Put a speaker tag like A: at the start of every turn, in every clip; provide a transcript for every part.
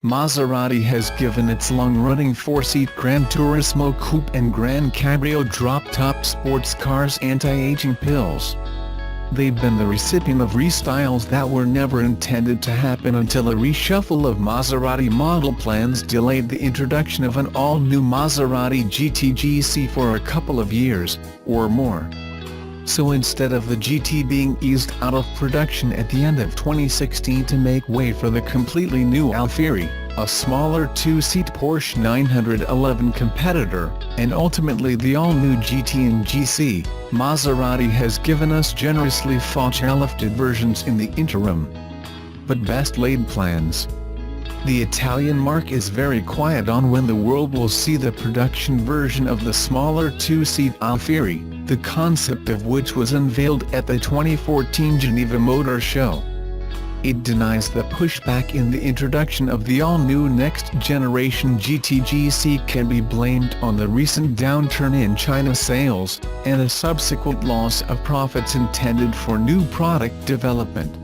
A: Maserati has given its long-running four-seat GranTurismo coupe and GranCabrio drop-top sports cars anti-aging pills. They've been the recipient of restyles that were never intended to happen until a reshuffle of Maserati model plans delayed the introduction of an all-new Maserati GT/GC for a couple of years, or more. So instead of the GT being eased out of production at the end of 2016 to make way for the completely new Alfieri, a smaller two-seat Porsche 911 competitor, and ultimately the all-new GT and GC, Maserati has given us generously facelift versions in the interim. But best laid plans. The Italian marque is very quiet on when the world will see the production version of the smaller two-seat Alfieri, the concept of which was unveiled at the 2014 Geneva Motor Show. It denies the pushback in the introduction of the all-new next-generation GT/GC can be blamed on the recent downturn in China sales, and a subsequent loss of profits intended for new product development.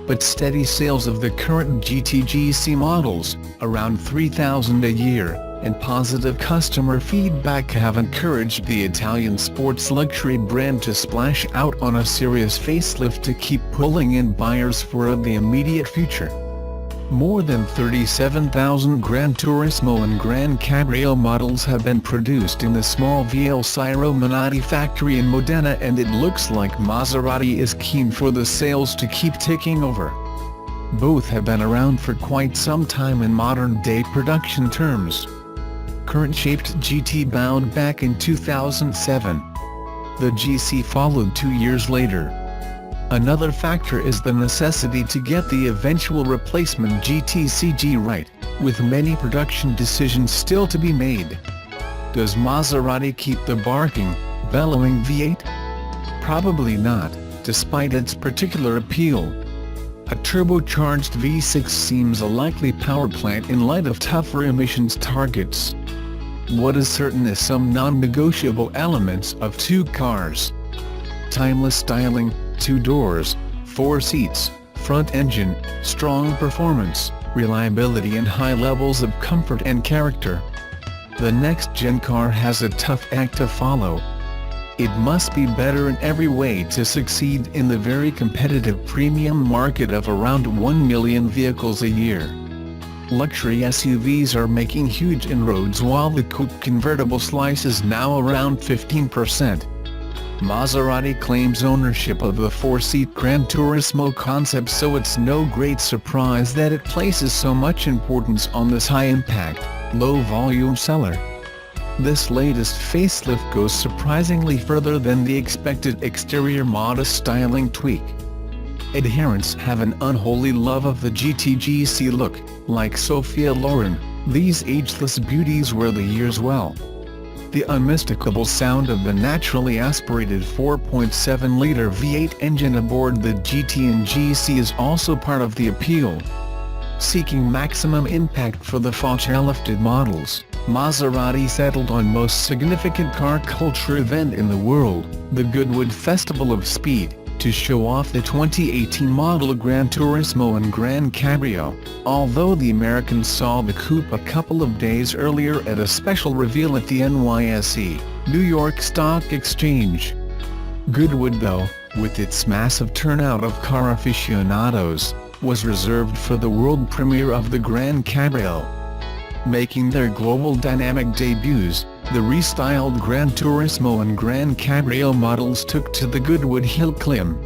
A: But steady sales of the current GT/GC models, around 3,000 a year, and positive customer feedback have encouraged the Italian sports luxury brand to splash out on a serious facelift to keep pulling in buyers for the immediate future. More than 37,000 GranTurismo and GranCabrio models have been produced in the small Via Ciro Minotti factory in Modena, and it looks like Maserati is keen for the sales to keep ticking over. Both have been around for quite some time in modern-day production terms. Current-shaped GT bound back in 2007. The GC followed 2 years later. Another factor is the necessity to get the eventual replacement GT/CG right, with many production decisions still to be made. Does Maserati keep the barking, bellowing V8? Probably not, despite its particular appeal. A turbocharged V6 seems a likely power plant in light of tougher emissions targets. What is certain is some non-negotiable elements of two cars. Timeless styling, 2 doors, 4 seats, front engine, strong performance, reliability and high levels of comfort and character. The next-gen car has a tough act to follow. It must be better in every way to succeed in the very competitive premium market of around 1 million vehicles a year. Luxury SUVs are making huge inroads while the coupe convertible slice is now around 15%. Maserati claims ownership of the four-seat GranTurismo concept, so it's no great surprise that it places so much importance on this high-impact, low-volume seller. This latest facelift goes surprisingly further than the expected exterior modest styling tweak. Adherents have an unholy love of the GT/GC look. Like Sophia Loren, these ageless beauties wear the years well. The unmistakable sound of the naturally aspirated 4.7-liter V8 engine aboard the GT and GC is also part of the appeal. Seeking maximum impact for the facelifted models, Maserati settled on most significant car culture event in the world, the Goodwood Festival of Speed, to show off the 2018 model GranTurismo and GranCabrio, although the Americans saw the coupe a couple of days earlier at a special reveal at the NYSE, New York Stock Exchange. Goodwood, though, with its massive turnout of car aficionados, was reserved for the world premiere of the GranCabrio. Making their global dynamic debuts, the restyled GranTurismo and GranCabrio models took to the Goodwood hill climb.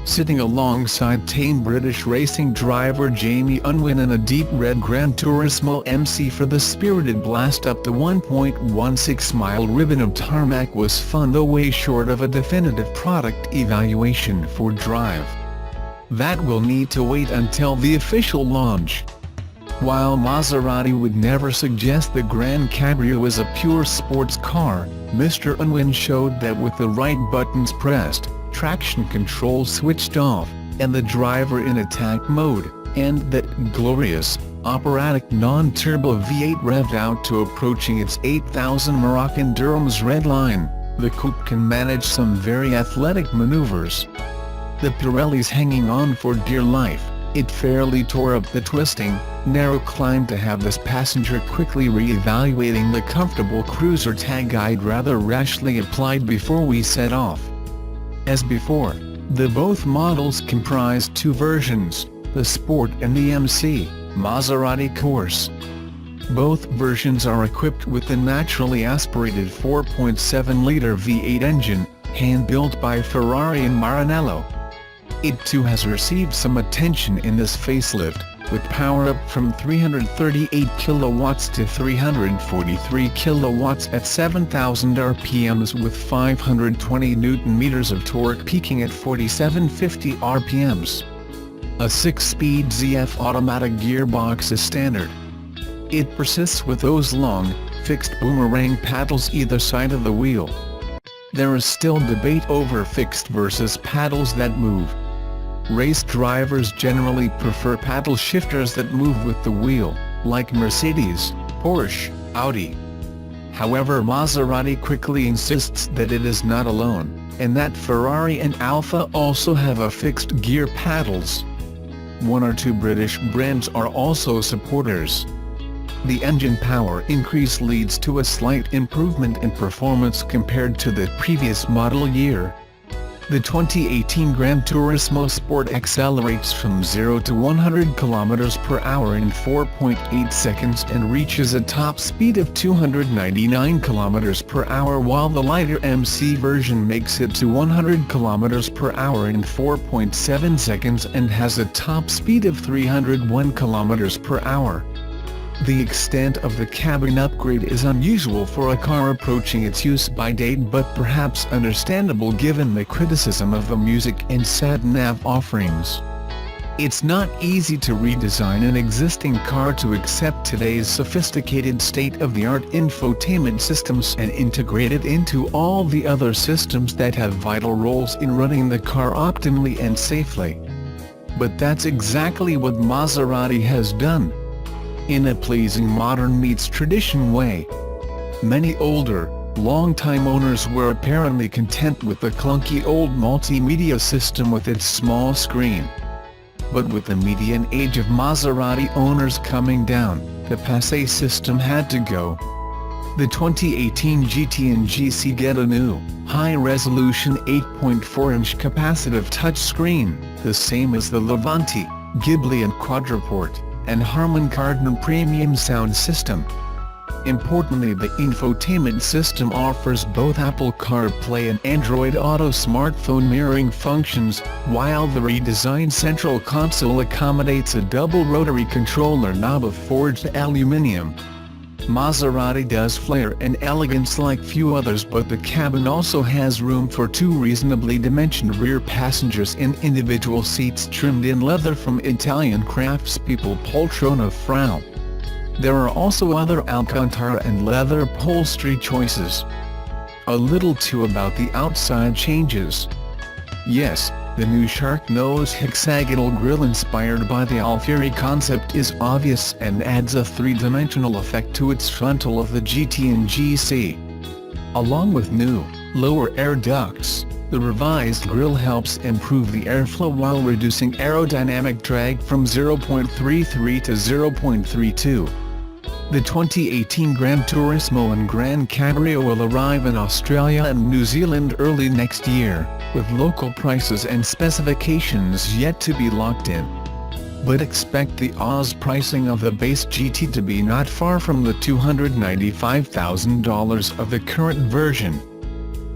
A: Sitting alongside tame British racing driver Jamie Unwin in a deep red GranTurismo MC for the spirited blast up the 1.16-mile ribbon of tarmac was fun, though way short of a definitive product evaluation for drive. That will need to wait until the official launch. While Maserati would never suggest the GranCabrio is a pure sports car, Mr. Unwin showed that with the right buttons pressed, traction control switched off, and the driver in attack mode, and that glorious, operatic non-turbo V8 revved out to approaching its 8,000 Moroccan dirhams red line, the coupe can manage some very athletic maneuvers. The Pirelli's hanging on for dear life, It fairly tore up the twisting, narrow climb to have this passenger quickly re-evaluating the comfortable cruiser tag I'd rather rashly applied before we set off. As before, the both models comprise two versions, the Sport and the MC, Maserati Corse. Both versions are equipped with the naturally aspirated 4.7-liter V8 engine, hand-built by Ferrari and Maranello. It too has received some attention in this facelift, with power up from 338 kilowatts to 343 kilowatts at 7,000 RPMs with 520 Nm of torque peaking at 4,750 RPMs. A 6-speed ZF automatic gearbox is standard. It persists with those long, fixed boomerang paddles either side of the wheel. There is still debate over fixed versus paddles that move. Race drivers generally prefer paddle shifters that move with the wheel, like Mercedes, Porsche, Audi. However, Maserati quickly insists that it is not alone, and that Ferrari and Alfa also have a fixed gear paddles. One or two British brands are also supporters. The engine power increase leads to a slight improvement in performance compared to the previous model year. The 2018 GranTurismo Sport accelerates from 0 to 100 km per hour in 4.8 seconds and reaches a top speed of 299 km per hour, while the lighter MC version makes it to 100 km per hour in 4.7 seconds and has a top speed of 301 km per hour. The extent of the cabin upgrade is unusual for a car approaching its use-by date, but perhaps understandable given the criticism of the music and sat-nav offerings. It's not easy to redesign an existing car to accept today's sophisticated state-of-the-art infotainment systems and integrate it into all the other systems that have vital roles in running the car optimally and safely. But that's exactly what Maserati has done, in a pleasing modern meets tradition way. Many older, long-time owners were apparently content with the clunky old multimedia system with its small screen. But with the median age of Maserati owners coming down, the passé system had to go. The 2018 GT and GC get a new, high-resolution 8.4-inch capacitive touchscreen, the same as the Levante, Ghibli and Quadriport, and Harman Kardon premium sound system. Importantly, the infotainment system offers both Apple CarPlay and Android Auto smartphone mirroring functions, while the redesigned central console accommodates a double rotary controller knob of forged aluminium. Maserati does flair and elegance like few others, but the cabin also has room for two reasonably dimensioned rear passengers in individual seats trimmed in leather from Italian craftspeople Poltrona Frau. There are also other Alcantara and leather upholstery choices. A little too about the outside changes. Yes, the new shark nose hexagonal grille inspired by the Alfieri concept is obvious and adds a three-dimensional effect to its frontal of the GT and GC. Along with new, lower air ducts, the revised grille helps improve the airflow while reducing aerodynamic drag from 0.33 to 0.32. The 2018 GranTurismo and GranCabrio will arrive in Australia and New Zealand early next year, with local prices and specifications yet to be locked in. But expect the Oz pricing of the base GT to be not far from the $295,000 of the current version.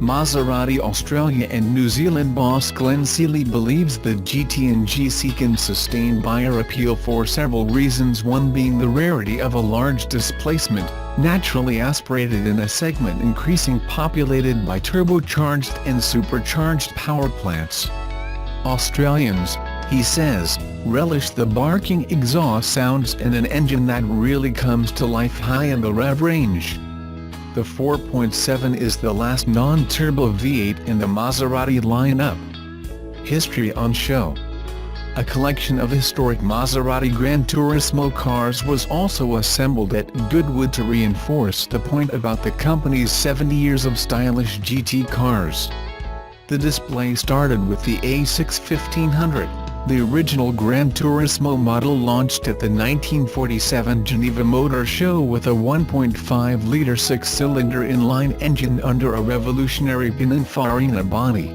A: Maserati Australia and New Zealand boss Glenn Seeley believes the GT and GC can sustain buyer appeal for several reasons, one being the rarity of a large displacement, naturally aspirated in a segment increasingly populated by turbocharged and supercharged power plants. Australians, he says, relish the barking exhaust sounds and an engine that really comes to life high in the rev range. The 4.7 is the last non-turbo V8 in the Maserati lineup. History on show. A collection of historic Maserati GranTurismo cars was also assembled at Goodwood to reinforce the point about the company's 70 years of stylish GT cars. The display started with the A6 1500, The original GranTurismo model launched at the 1947 Geneva Motor Show with a 1.5-litre six-cylinder inline engine under a revolutionary Pininfarina body.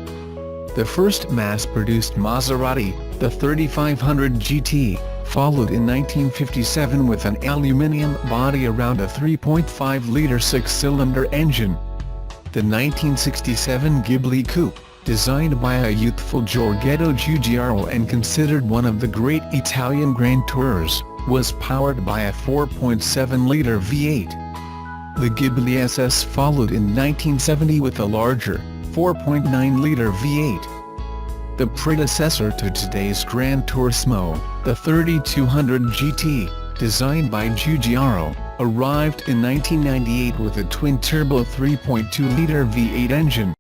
A: The first mass-produced Maserati, the 3500 GT, followed in 1957 with an aluminium body around a 3.5-litre six-cylinder engine. The 1967 Ghibli coupe, designed by a youthful Giorgetto Giugiaro and considered one of the great Italian Grand Tours, was powered by a 4.7-litre V8. The Ghibli SS followed in 1970 with a larger, 4.9-litre V8. The predecessor to today's GranTurismo, the 3200 GT, designed by Giugiaro, arrived in 1998 with a twin-turbo 3.2-litre V8 engine.